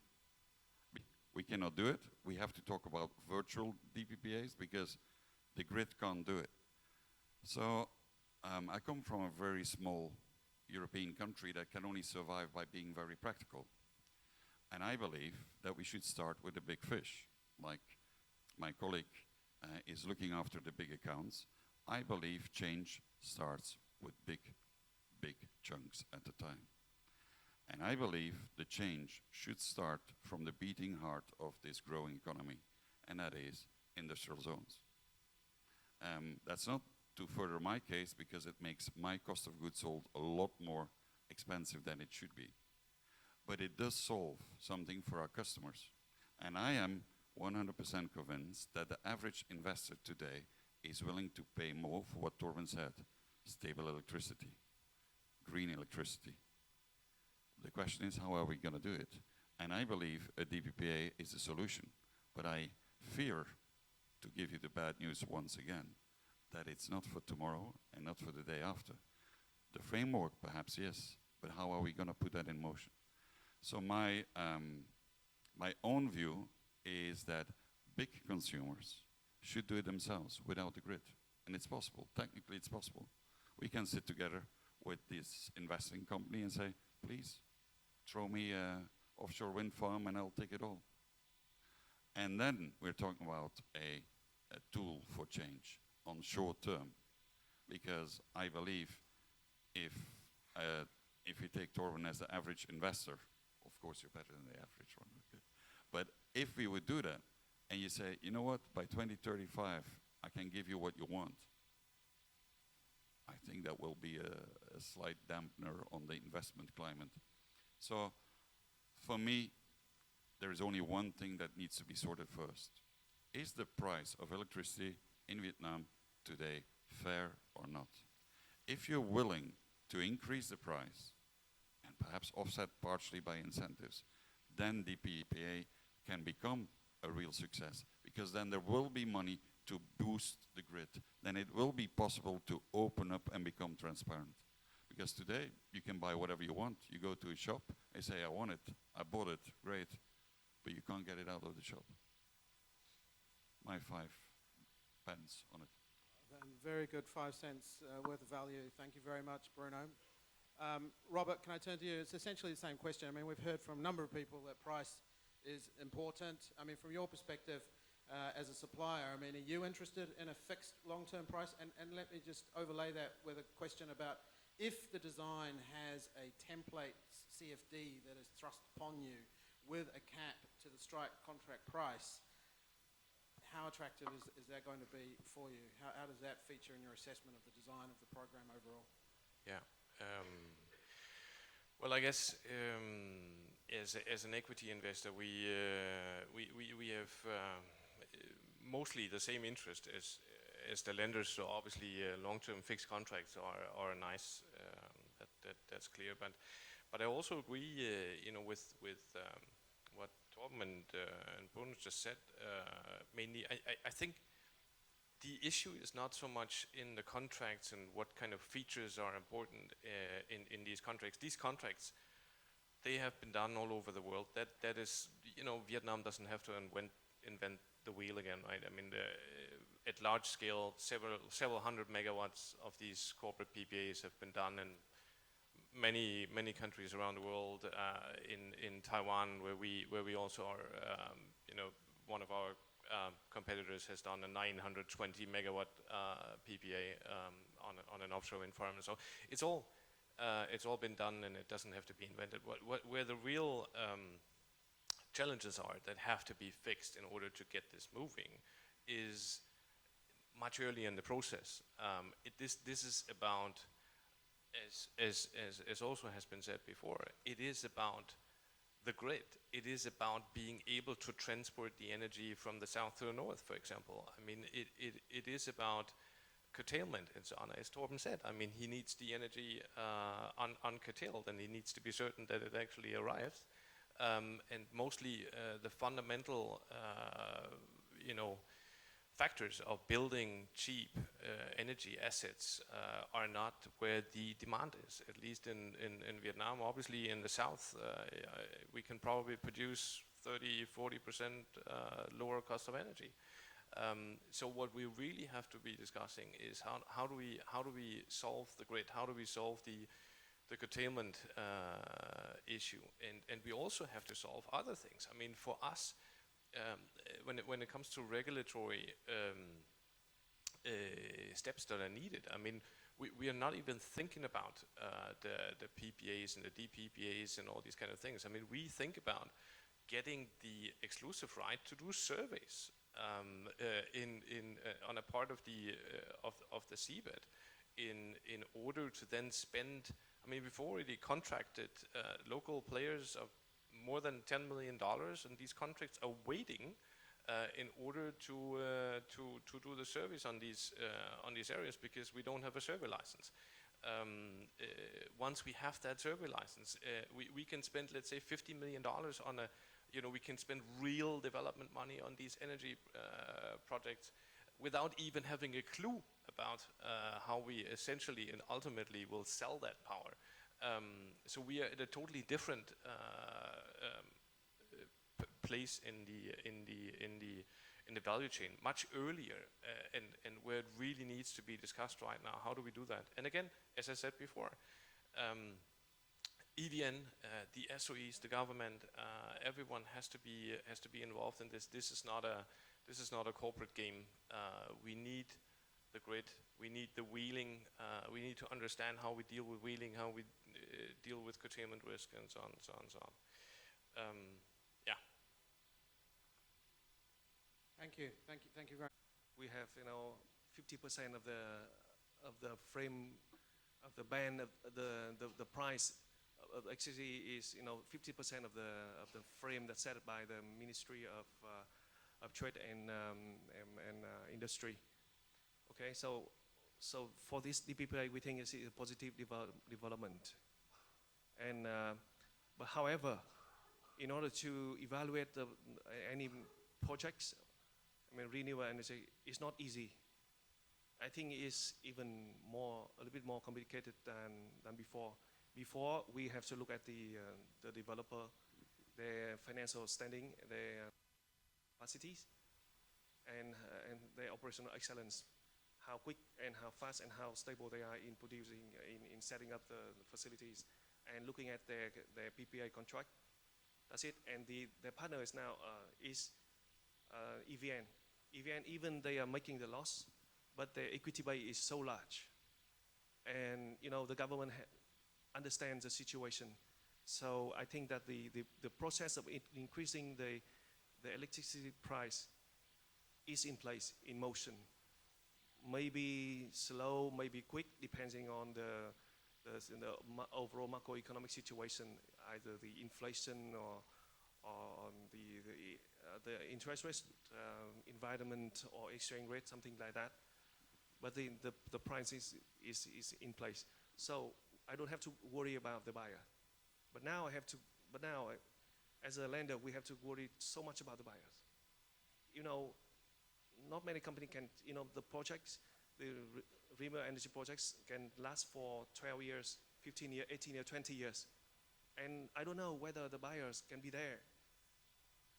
D: We cannot do it. We have to talk about virtual DPPAs because the grid can't do it. So I come from a very small European country that can only survive by being very practical. And I believe that we should start with the big fish. Like my colleague is looking after the big accounts. I believe change starts with big chunks at a time. And I believe the change should start from the beating heart of this growing economy, and that is industrial zones. That's not to further my case, because it makes my cost of goods sold a lot more expensive than it should be. But it does solve something for our customers. And I am 100% convinced that the average investor today is willing to pay more for what Torben said, stable electricity, green electricity. The question is, how are we going to do it? And I believe a DPPA is a solution. But I fear to give you the bad news once again, that it's not for tomorrow and not for the day after. The framework, perhaps, yes, but how are we going to put that in motion? So my own view is that big consumers should do it themselves without the grid. And it's possible. Technically, it's possible. We can sit together with this investing company and say, please, throw me an offshore wind farm and I'll take it all. And then we're talking about a tool for change on short term. Because I believe if you take Torben as the average investor, of course you're better than the average one. Okay. But if we would do that, and you say, you know what, by 2035, I can give you what you want, I think that will be a slight dampener on the investment climate. So for me, there is only one thing that needs to be sorted first. Is the price of electricity in Vietnam today fair or not? If you're willing to increase the price and perhaps offset partially by incentives, then DPPA can become a real success, because then there will be money to boost the grid. Then it will be possible to open up and become transparent. Because today you can buy whatever you want. You go to a shop, they say, I want it, I bought it, great, but you can't get it out of the shop. My 5 pence on it.
A: Very good, 5 cents worth of value. Thank you very much, Bruno. Robert, can I turn to you? It's essentially the same question. I mean, we've heard from a number of people that price is important. I mean, from your perspective as a supplier, I mean, are you interested in a fixed long-term price? And let me just overlay that with a question about if the design has a template CFD that is thrust upon you with a cap to the strike contract price, how attractive is that going to be for you? How does that feature in your assessment of the design of the program overall?
E: Yeah. Well, I guess as an equity investor, we have mostly the same interest as the lenders. So obviously, long-term fixed contracts are nice. That's clear. But I also agree, with what Torben and Bruno just said. Mainly, I think the issue is not so much in the contracts and what kind of features are important in these contracts. These contracts, they have been done all over the world. That is, Vietnam doesn't have to invent the wheel again, right? I mean, at large scale, several hundred megawatts of these corporate PPAs have been done in many countries around the world. In Taiwan, where we also are, one of our competitors has done a 920 megawatt PPA on an offshore wind farm. So it's all been done, and it doesn't have to be invented. Where the real challenges are that have to be fixed in order to get this moving is much earlier in the process. This is about, as also has been said before, it is about the grid. It is about being able to transport the energy from the south to the north, for example. I mean, it is about curtailment and so on. As Torben said, I mean, he needs the energy uncurtailed, and he needs to be certain that it actually arrives. And mostly the fundamental, factors of building cheap energy assets are not where the demand is, at least in Vietnam. Obviously in the south, we can probably produce 30-40% lower cost of energy. So what we really have to be discussing is how do we solve the grid? How do we solve the curtailment issue? And we also have to solve other things. I mean, for us, when it comes to regulatory steps that are needed, I mean, we are not even thinking about the PPAs and the DPPAs and all these kind of things. I mean, we think about getting the exclusive right to do surveys on a part of the seabed in order to then spend. I mean, we've already contracted local players of more than $10 million, and these contracts are waiting in order to do the surveys on these areas, because we don't have a survey license. Once we have that survey license, we can spend, let's say, $50 million on we can spend real development money on these energy projects without even having a clue about how we essentially and ultimately will sell that power. So we are at a totally different place in the value chain, much earlier, and where it really needs to be discussed right now. How do we do that? And again, as I said before, EVN, the SOEs, the government, everyone has to be involved in this. This is not a corporate game. We need the grid. We need the wheeling. We need to understand how we deal with wheeling, how we deal with curtailment risk, and so on, so on, so on. Yeah.
A: Thank you very much.
F: We have 50% of the frame of the band of the price actually is 50% of the frame that's set by the Ministry of Trade and Industry. Okay, so for this DPPA, we think it's a positive development. And but however, in order to evaluate any projects, I mean, renewable energy is not easy. I think is even more, a little bit more complicated than before. Before, we have to look at the developer, their financial standing, their capacities, and their operational excellence, how quick and how fast and how stable they are in producing, in setting up the facilities, and looking at their PPA contract. That's it. And their partner is now EVN. EVN, even they are making the loss, but their equity base is so large. And the government understands the situation. So I think that the process of increasing the electricity price is in place, in motion. Maybe slow, maybe quick, depending on the overall macroeconomic situation, either the inflation or the interest rate environment or exchange rate, something like that. But the price is in place. So I don't have to worry about the buyer. But now as a lender, we have to worry so much about the buyers. Not many companies can, the projects, the renewable energy projects can last for 12 years, 15 years, 18 years, 20 years. And I don't know whether the buyers can be there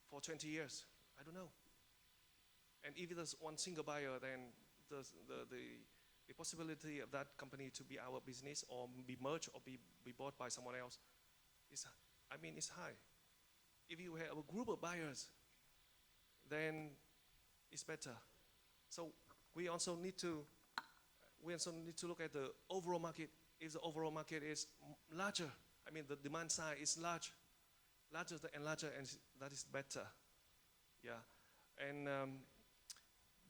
F: for 20 years. I don't know. And if there's one single buyer, then the possibility of that company to be our business or be merged or be bought by someone else is high. If you have a group of buyers, then it's better. So we also need to look at the overall market. If the overall market is larger, the demand side is larger and larger, and that is better. Yeah, and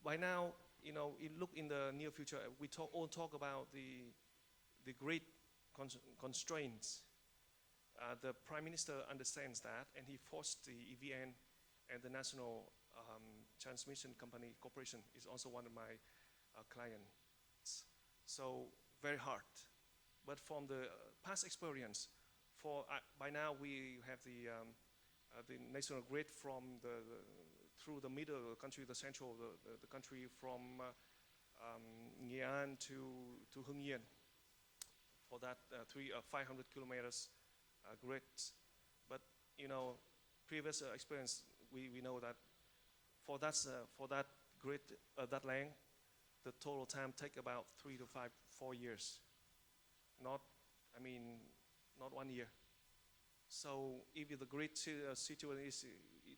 F: by now, you look in the near future. We all talk about the grid constraints. The Prime Minister understands that, and he forced the EVN and the National Transmission Company Corporation is also one of my clients. So very hard. But from the past experience, by now we have the national grid from through the middle of the country, the central, the country from Nghi to Hưng Yên for that 500 kilometers grid. But previous experience, we know that for that grid, that length, the total time take about 3 to 4 years. Not 1 year. So if the grid situation is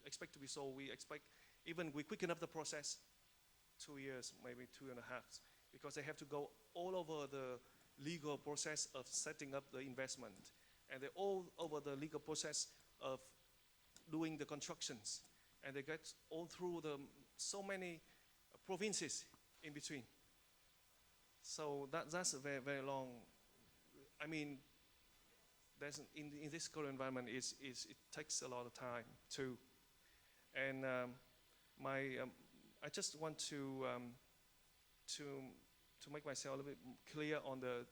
F: expected to be solved, we expect even we quicken up the process, 2 years, maybe 2.5, because they have to go all over the legal process of setting up the investment, and they're all over the legal process of doing the constructions, and they get all through so many provinces in between. So that's a very, very long. In this current environment, it takes a lot of time too. And I just want to make myself a little bit clear on the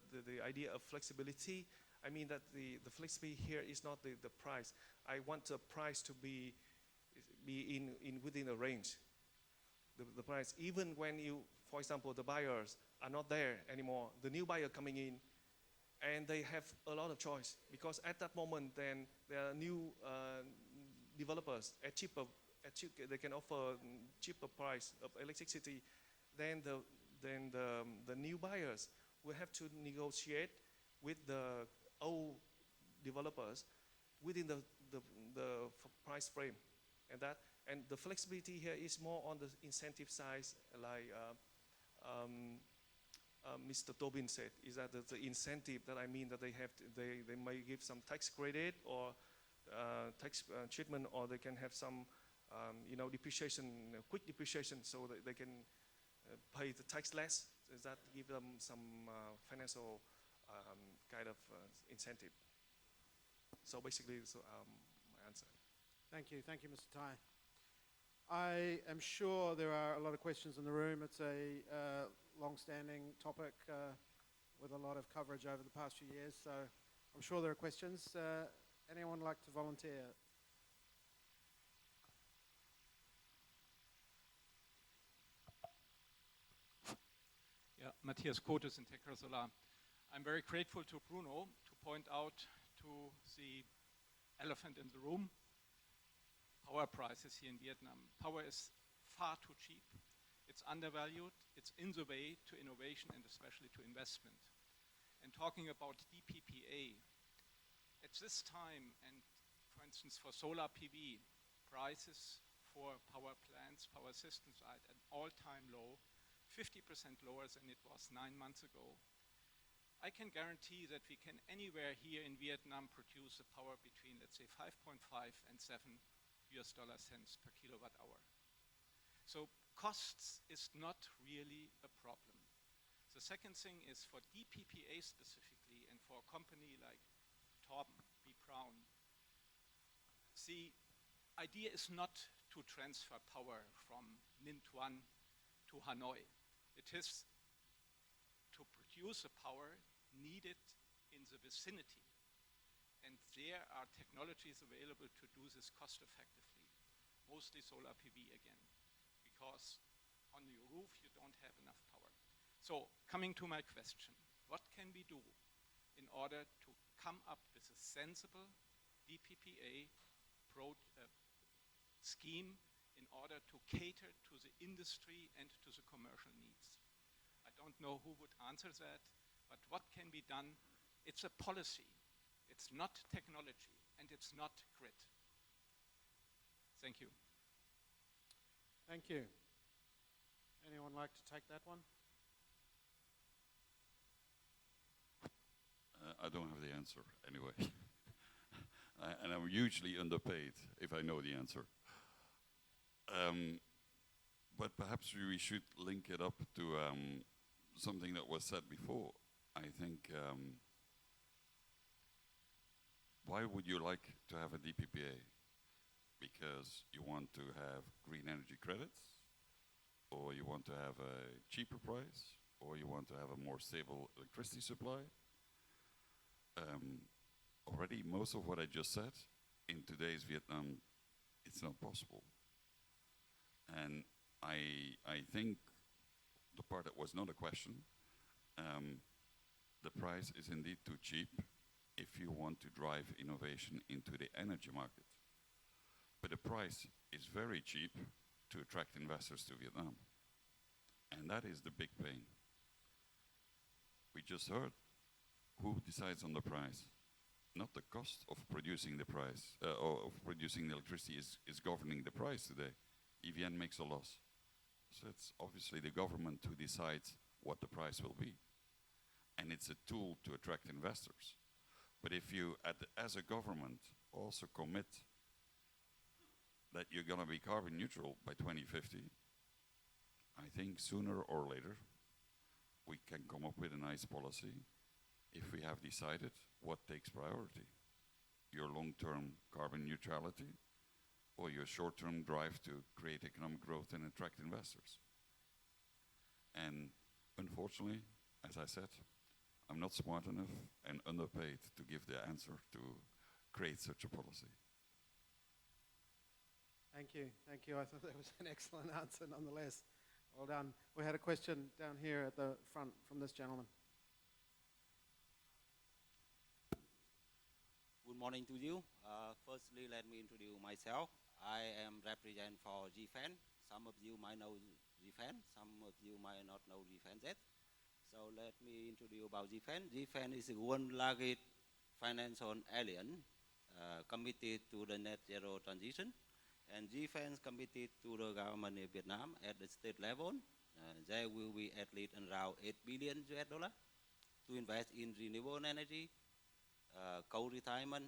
F: idea of flexibility. I mean that the flexibility here is not the price. I want the price to be within a range. The price, even when for example, the buyers are not there anymore, the new buyer coming in, and they have a lot of choice, because at that moment, then there are new developers they can offer cheaper price of electricity. Then the new buyers will have to negotiate with the old developers within the price frame, and the flexibility here is more on the incentive side, like Mr. Tobin said, is that the incentive that that they may give some tax credit or tax treatment, or they can have some depreciation, quick depreciation, so that they can pay the tax less. Does that give them some financial kind of incentive? So basically, my answer.
A: Thank you, Mr. Tai. I am sure there are a lot of questions in the room. It's a long-standing topic with a lot of coverage over the past few years, so I'm sure there are questions. Anyone like to volunteer?
G: Matthias Kotes in Solar. I'm very grateful to Bruno to point out to the elephant in the room, power prices here in Vietnam. Power is far too cheap. It's undervalued. It's in the way to innovation and especially to investment. And talking about DPPA, at this time, and for instance for solar PV, prices for power plants, power systems are at an all-time low, 50% lower than it was 9 months ago. I can guarantee that we can anywhere here in Vietnam produce the power between, let's say, 5.5 and 7 US dollar cents per kilowatt hour. So costs is not really a problem. The second thing is for DPPA specifically, and for a company like Torben B. Brown, the idea is not to transfer power from Ninh Thuan to Hanoi. It is to produce the power needed in the vicinity. And there are technologies available to do this cost effectively, mostly solar PV again, because on your roof you don't have enough power. So coming to my question, what can we do in order to come up with a sensible DPPA scheme in order to cater to the industry and to the commercial needs? I don't know who would answer that, but what can be done? It's a policy. It's not technology, and it's not grid. Thank you.
A: Thank you. Anyone like to take that one?
D: I don't have the answer anyway. And I'm hugely underpaid if I know the answer. But perhaps we should link it up to something that was said before. I think, why would you like to have a DPPA? Because you want to have green energy credits, or you want to have a cheaper price, or you want to have a more stable electricity supply. Already, most of what I just said, in today's Vietnam, it's not possible. And I think the part that was not a question, the price is indeed too cheap if you want to drive innovation into the energy market. But the price is very cheap to attract investors to Vietnam. And that is the big pain. We just heard who decides on the price. Not the cost of producing the price, or of producing the electricity is governing the price today. EVN makes a loss. So it's obviously the government who decides what the price will be. And it's a tool to attract investors. But if you, as a government, also commit that you're going to be carbon neutral by 2050, I think sooner or later we can come up with a nice policy if we have decided what takes priority. Your long-term carbon neutrality or your short-term drive to create economic growth and attract investors. And unfortunately, as I said, I'm not smart enough and underpaid to give the answer to create such a policy.
A: Thank you. Thank you. I thought that was an excellent answer nonetheless. Well done. We had a question down here at the front from this gentleman.
H: Good morning to you. Firstly, let me introduce myself. I am represent for GFAN. Some of you might know GFAN. Some of you might not know GFAN yet. So let me introduce about GFAN. GFAN is one largest financial alliance committed to the net zero transition. And GFAN is committed to the government of Vietnam at the state level. There will be at least around 8 billion US dollar to invest in renewable energy, coal retirement,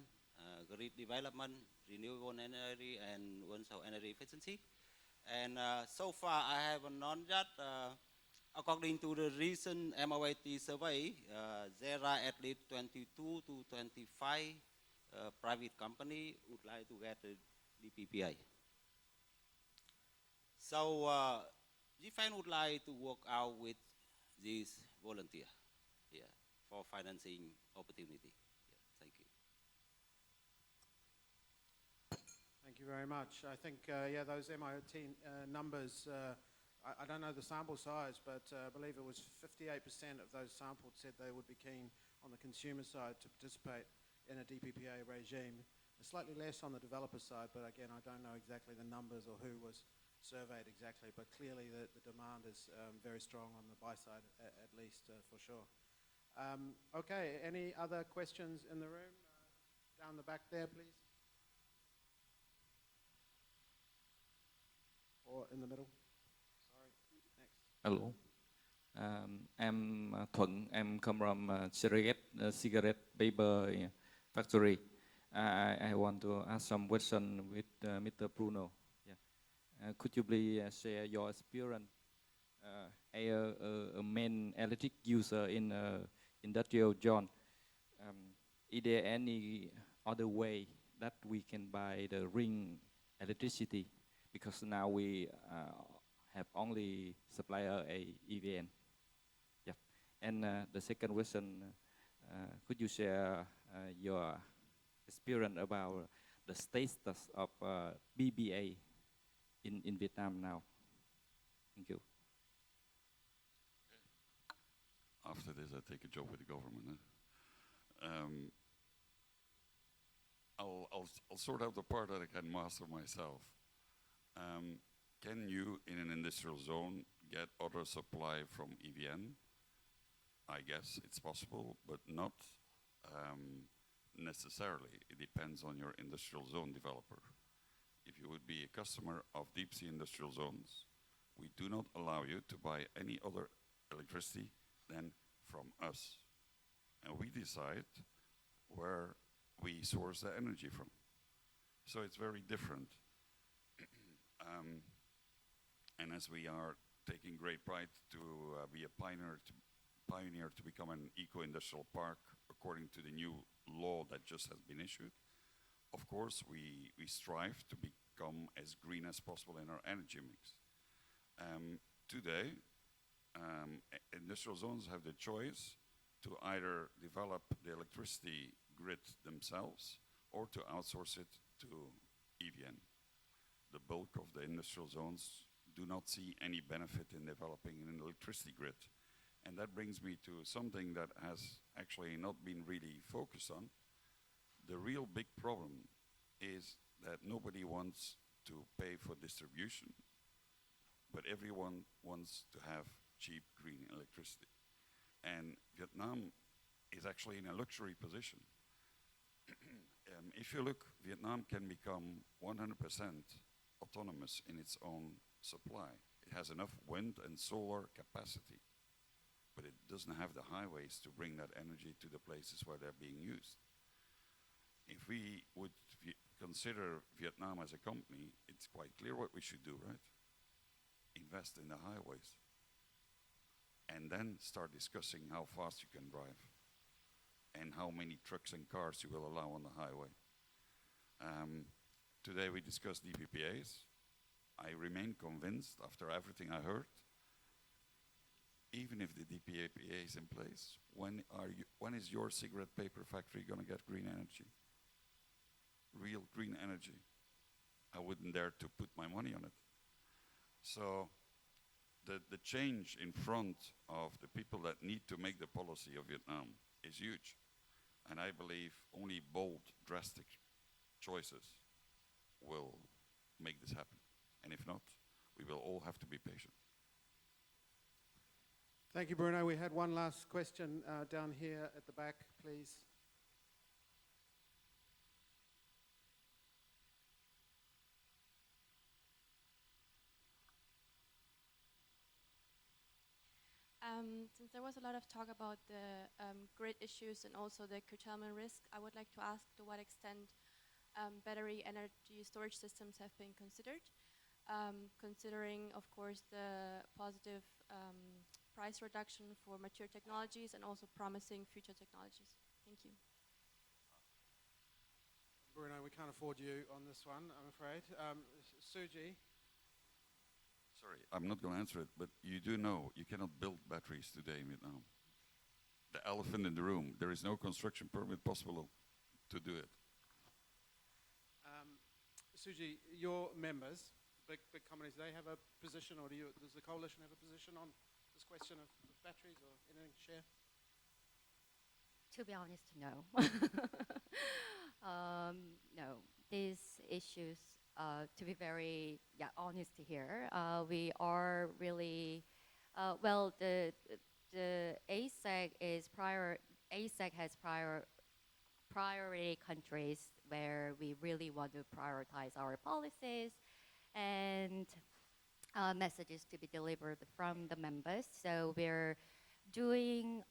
H: grid development, renewable energy, and also energy efficiency. And so far, I have known that according to the recent MOAT survey, there are at least 22 to 25 private companies would like to get the DPPA. So GFAN would like to work out with these volunteers for financing opportunity. Thank you.
A: Thank you very much. I think, those MIOT numbers I don't know the sample size, but I believe it was 58% of those sampled said they would be keen on the consumer side to participate in a DPPA regime. Slightly less on the developer side, but again, I don't know exactly the numbers or who was surveyed exactly, but clearly the demand is very strong on the buy side, at least for sure. Okay, any other questions in the room? Down the back there, please. Or in the middle. Sorry, next.
I: Hello. I'm Thuận. I'm come from cigarette paper factory. I want to ask some question with Mr. Bruno. Yeah. Could you please share your experience as a main electric user in industrial zone? Is there any other way that we can buy the ring electricity? Because now we have only supplier a EVN. Yeah. And the second question, could you share your experience about the status of BBA in Vietnam now? Thank you.
D: After this, I take a job with the government. I'll sort out the part that I can master myself. Can you, in an industrial zone, get other supply from EVN? I guess it's possible, but not necessarily. It depends on your industrial zone developer. If you would be a customer of deep sea industrial zones, we do not allow you to buy any other electricity than from us. And we decide where we source the energy from. So it's very different. And as we are taking great pride to be a pioneer to become an eco-industrial park according to the new law that just has been issued, of course we strive to become as green as possible in our energy mix. Today, industrial zones have the choice to either develop the electricity grid themselves or to outsource it to EVN. The bulk of the industrial zones do not see any benefit in developing an electricity grid. And that brings me to something that has actually not been really focused on. The real big problem is that nobody wants to pay for distribution, but everyone wants to have cheap green electricity. And Vietnam is actually in a luxury position. If you look, Vietnam can become 100% autonomous in its own supply. It has enough wind and solar capacity, but it doesn't have the highways to bring that energy to the places where they're being used. If we would consider Vietnam as a company, it's quite clear what we should do, right? Invest in the highways. And then start discussing how fast you can drive and how many trucks and cars you will allow on the highway. Today we discussed DPPAs. I remain convinced, after everything I heard, even if the DPPA is in place, when is your cigarette paper factory going to get green energy? Real green energy. I wouldn't dare to put my money on it. So the change in front of the people that need to make the policy of Vietnam is huge. And I believe only bold, drastic choices will make this happen. And if not, we will all have to be patient.
A: Thank you, Bruno. We had one last question down here at the back, please.
J: Since there was a lot of talk about the grid issues and also the curtailment risk, I would like to ask to what extent battery energy storage systems have been considered, considering, of course, the positive price reduction for mature technologies and also promising future technologies. Thank you.
A: Bruno, we can't afford you on this one, I'm afraid. Suji?
D: Sorry, I'm not going to answer it, but you do know you cannot build batteries today in Vietnam. The elephant in the room, there is no construction permit possible to do it.
A: Suji, your members big companies, do they have a position, or does the coalition have a position on this question of batteries, or anything to share?
B: To be honest, no. No, these issues, to be very honest here, we are really, well, the ASEC has priority countries where we really want to prioritize our policies and messages to be delivered from the members. So we're doing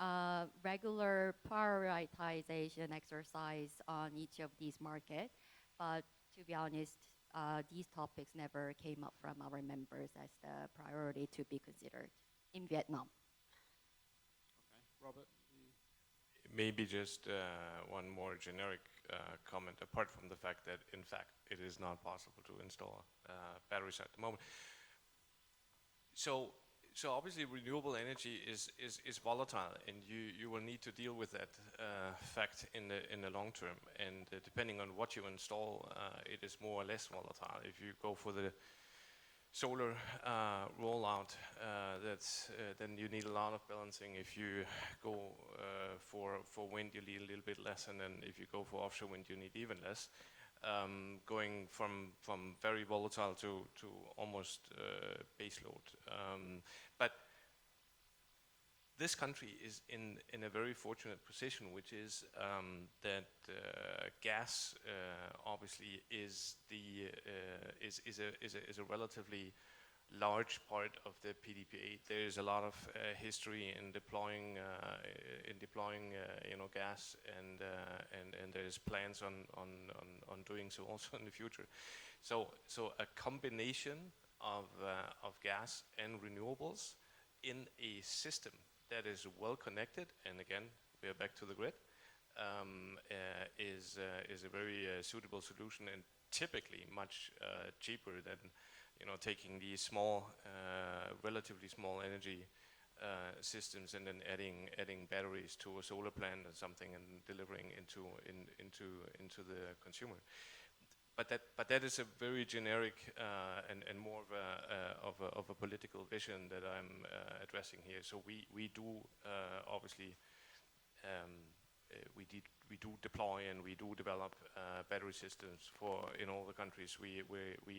B: regular prioritization exercise on each of these markets. But to be honest, these topics never came up from our members as the priority to be considered in Vietnam.
A: Okay, Robert.
E: Maybe just one more generic comment, apart from the fact that, in fact, it is not possible to install batteries at the moment. So obviously renewable energy is volatile, and you will need to deal with that fact in the long term. And depending on what you install, it is more or less volatile. If you go for the solar rollout, then you need a lot of balancing. If you go for wind, you need a little bit less, and then if you go for offshore wind, you need even less. Going from very volatile to almost base load. But this country is in a very fortunate position, which is that gas obviously is a relatively large part of the PDPA. There is a lot of history in deploying gas, and there's plans on doing so also in the future. So a combination of gas and renewables in a system that is well connected, and again we are back to the grid, is a very suitable solution, and typically much cheaper than taking these small, relatively small energy systems and then adding batteries to a solar plant or something and delivering into the consumer. But that is a very generic and more of a political vision that I'm addressing here. So we do obviously we do deploy and we do develop battery systems in all the countries we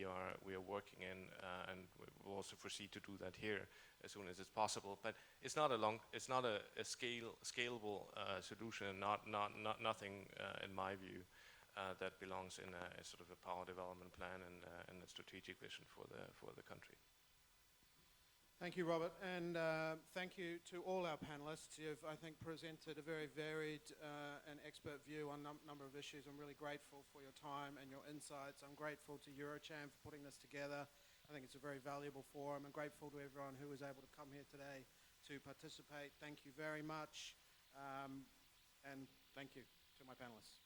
E: are working in, and we will also proceed to do that here as soon as it's possible. But it's not a scalable solution, and nothing in my view that belongs in a sort of a power development plan and a strategic vision for the country.
A: Thank you, Robert, and thank you to all our panelists. You've, I think, presented a very varied and expert view on a number of issues. I'm really grateful for your time and your insights. I'm grateful to Eurocham for putting this together. I think it's a very valuable forum. I'm grateful to everyone who was able to come here today to participate. Thank you very much, and thank you to my panelists.